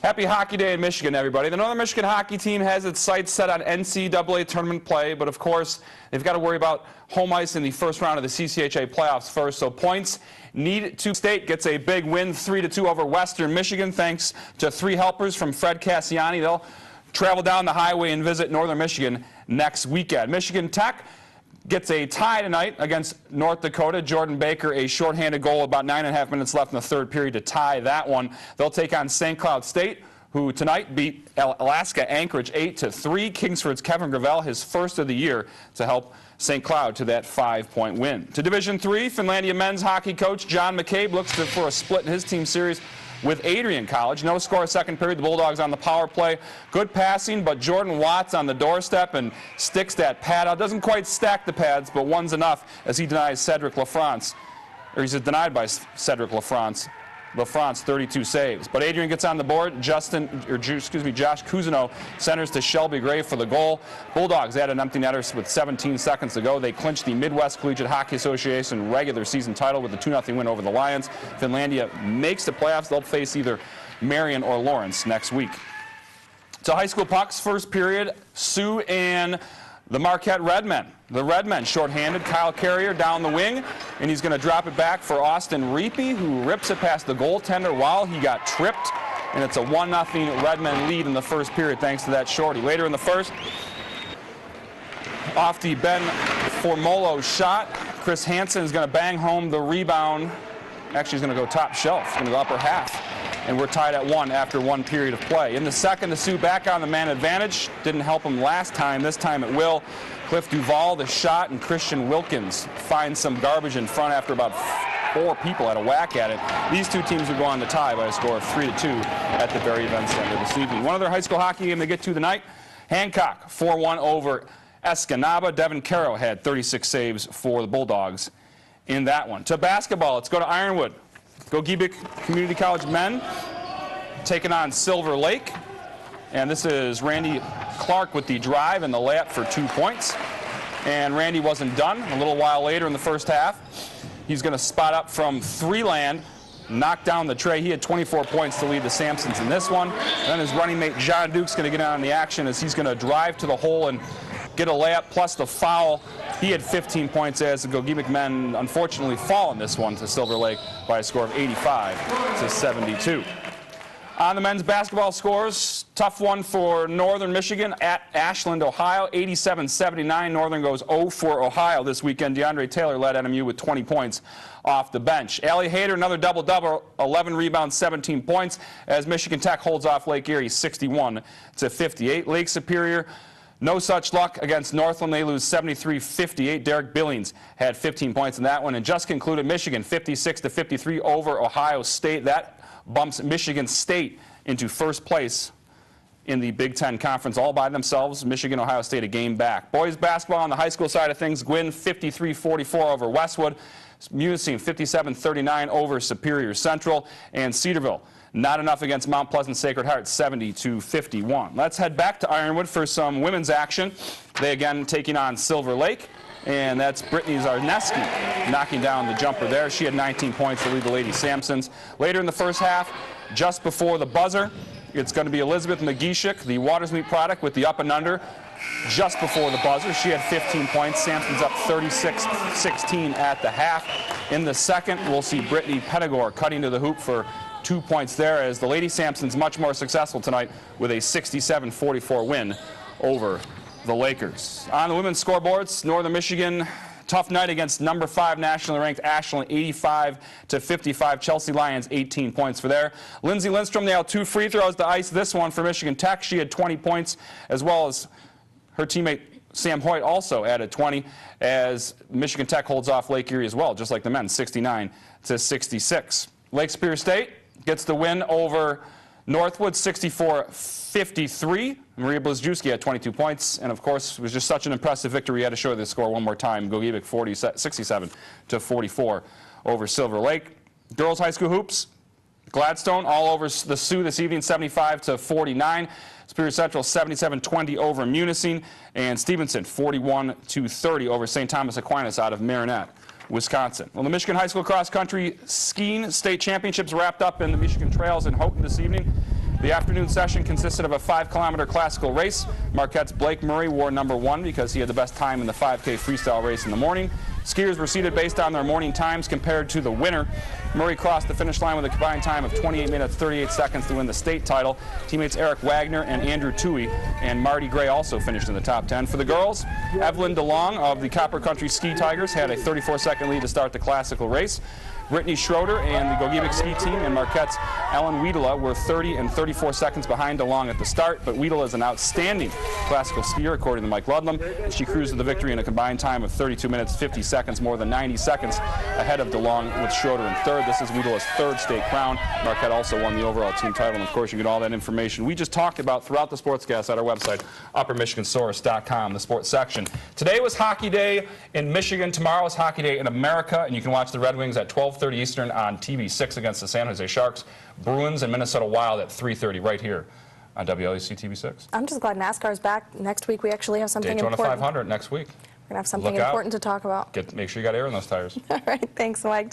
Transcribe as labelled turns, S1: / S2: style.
S1: Happy Hockey Day in Michigan, everybody. The Northern Michigan hockey team has its sights set on NCAA tournament play, but of course, they've got to worry about home ice in the first round of the CCHA playoffs first. So points need to. State gets a big win, 3-2 over Western Michigan, thanks to 3 helpers from Fred Cassiani. They'll travel down the highway and visit Northern Michigan next weekend. Michigan Tech gets a tie tonight against North Dakota. Jordan Baker, a shorthanded goal, about 9.5 minutes left in the third period to tie that one. They'll take on St. Cloud State, who tonight beat Alaska Anchorage 8-3. Kingsford's Kevin Gravel, his first of the year, to help St. Cloud to that 5-point win. To Division III, Finlandia men's hockey coach John McCabe looks for a split in his team series with Adrian College. No score second period. The Bulldogs on the power play. Good passing, but Jordan Watts on the doorstep and sticks that pad out. Doesn't quite stack the pads, but one's enough as he denies Cedric LaFrance, or he's denied by Cedric LaFrance. LaFrance 32 saves. But Adrian gets on the board. Josh Cousineau centers to Shelby Gray for the goal. Bulldogs add an empty netter with 17 seconds to go. They clinch the Midwest Collegiate Hockey Association regular season title with a 2-0 win over the Lions. Finlandia makes the playoffs. They'll face either Marion or Lawrence next week. To high school pucks, first period, Sioux and the Marquette Redmen. The Redmen shorthanded. Kyle Carrier down the wing, and he's going to drop it back for Austin Reapy, who rips it past the goaltender while he got tripped. And it's a 1-0 Redmen lead in the first period thanks to that shorty. Later in the first, off the Ben Formolo shot, Chris Hansen is going to bang home the rebound. Actually, he's going to go top shelf. He's going to go upper half. And we're tied at 1 after 1 period of play. In the second, the Sioux back on the man advantage. Didn't help him last time. This time it will. Cliff Duvall, the shot, and Christian Wilkins find some garbage in front after about 4 people had a whack at it. These two teams would go on to tie by a score of 3-2 at the Berry Event Center this evening. One other high school hockey game they get to tonight. Hancock 4-1 over Escanaba. Devin Caro had 36 saves for the Bulldogs in that one. To basketball, let's go to Ironwood. Gogebic Community College men taking on Silver Lake. And this is Randy Clark with the drive and the layup for 2 points. And Randy wasn't done. A little while later in the first half, he's going to spot up from 3-land, knock down the tray. He had 24 points to lead the Sampsons in this one. And then his running mate John Duke's going to get on the action as he's going to drive to the hole and get a layup plus the foul. He had 15 points as the Gogebic men unfortunately fall in this one to Silver Lake by a score of 85-72. On the men's basketball scores, tough one for Northern Michigan at Ashland, Ohio, 87-79. Northern goes 0 for Ohio this weekend. DeAndre Taylor led NMU with 20 points off the bench. Allie Hayter, another double-double, 11 rebounds, 17 points, as Michigan Tech holds off Lake Erie 61-58. Lake Superior, no such luck against Northland. They lose 73-58. Derek Billings had 15 points in that one. And just concluded, Michigan 56-53 over Ohio State. That bumps Michigan State into first place in the Big Ten Conference all by themselves. Michigan, Ohio State a game back. Boys basketball on the high school side of things, Gwynn 53-44 over Westwood. Munising 57-39 over Superior Central. And Cedarville, not enough against Mount Pleasant Sacred Heart, 70-51. Let's head back to Ironwood for some women's action. They again taking on Silver Lake. And that's Brittany Zarneski knocking down the jumper there. She had 19 points to lead the Lady Sampsons. Later in the first half, just before the buzzer, it's going to be Elizabeth McGeeshik, the Watersmeet product, with the up and under. Just before the buzzer, she had 15 points. Sampson's up 36-16 at the half. In the second, we'll see Brittany Pettigore cutting to the hoop for 2 points there, as the Lady Sampsons much more successful tonight with a 67-44 win over the Lakers. On the women's scoreboards, Northern Michigan, tough night against number 5 nationally ranked Ashland, 85-55. Chelsea Lions, 18 points for there. Lindsay Lindstrom nailed 2 free throws to ice this one for Michigan Tech. She had 20 points, as well as her teammate Sam Hoyt also added 20, as Michigan Tech holds off Lake Erie as well, just like the men, 69-66. Lake Superior State gets the win over Northwood, 64-53. Maria Blizjuski had 22 points, and of course, it was just such an impressive victory. We had to show the score one more time. Gogebic 67-44 over Silver Lake. Girls high school hoops, Gladstone all over the Sioux this evening, 75-49. Superior Central 77-20 over Munising, and Stevenson 41-30 over St. Thomas Aquinas out of Marinette, Wisconsin. Well, the Michigan High School Cross Country Skiing State Championships wrapped up in the Michigan Trails in Houghton this evening. The afternoon session consisted of a 5-kilometer classical race. Marquette's Blake Murray wore number 1 because he had the best time in the 5K freestyle race in the morning. Skiers were seated based on their morning times compared to the winner. Murray crossed the finish line with a combined time of 28 minutes 38 seconds to win the state title. Teammates Eric Wagner and Andrew Toohey and Marty Gray also finished in the top 10. For the girls, Evelyn DeLong of the Copper Country Ski Tigers had a 34-second lead to start the classical race. Brittany Schroeder and the Gogebic ski team and Marquette's Ellen Wiedela were 30 and 34 seconds behind DeLong at the start, but Wiedela is an outstanding classical skier, according to Mike Ludlam. She cruised to the victory in a combined time of 32 minutes 50 seconds, more than 90 seconds ahead of DeLong, with Schroeder in third. This is Wiedela's third state crown. Marquette also won the overall team title, and of course you get all that information we just talked about throughout the Sportscast at our website, UpperMichiganSource.com, the sports section. Today was Hockey Day in Michigan. Tomorrow is Hockey Day in America, and you can watch the Red Wings at 12:30 Eastern on TV6 against the San Jose Sharks. Bruins and Minnesota Wild at 3:30 right here on WLEC TV6.
S2: I'm just glad NASCAR's back. Next week we actually have something
S1: Daytona
S2: important.
S1: 500 next week.
S2: We're going to have something important to talk about.
S1: Make sure you got air in those tires.
S2: All right, thanks, Mike.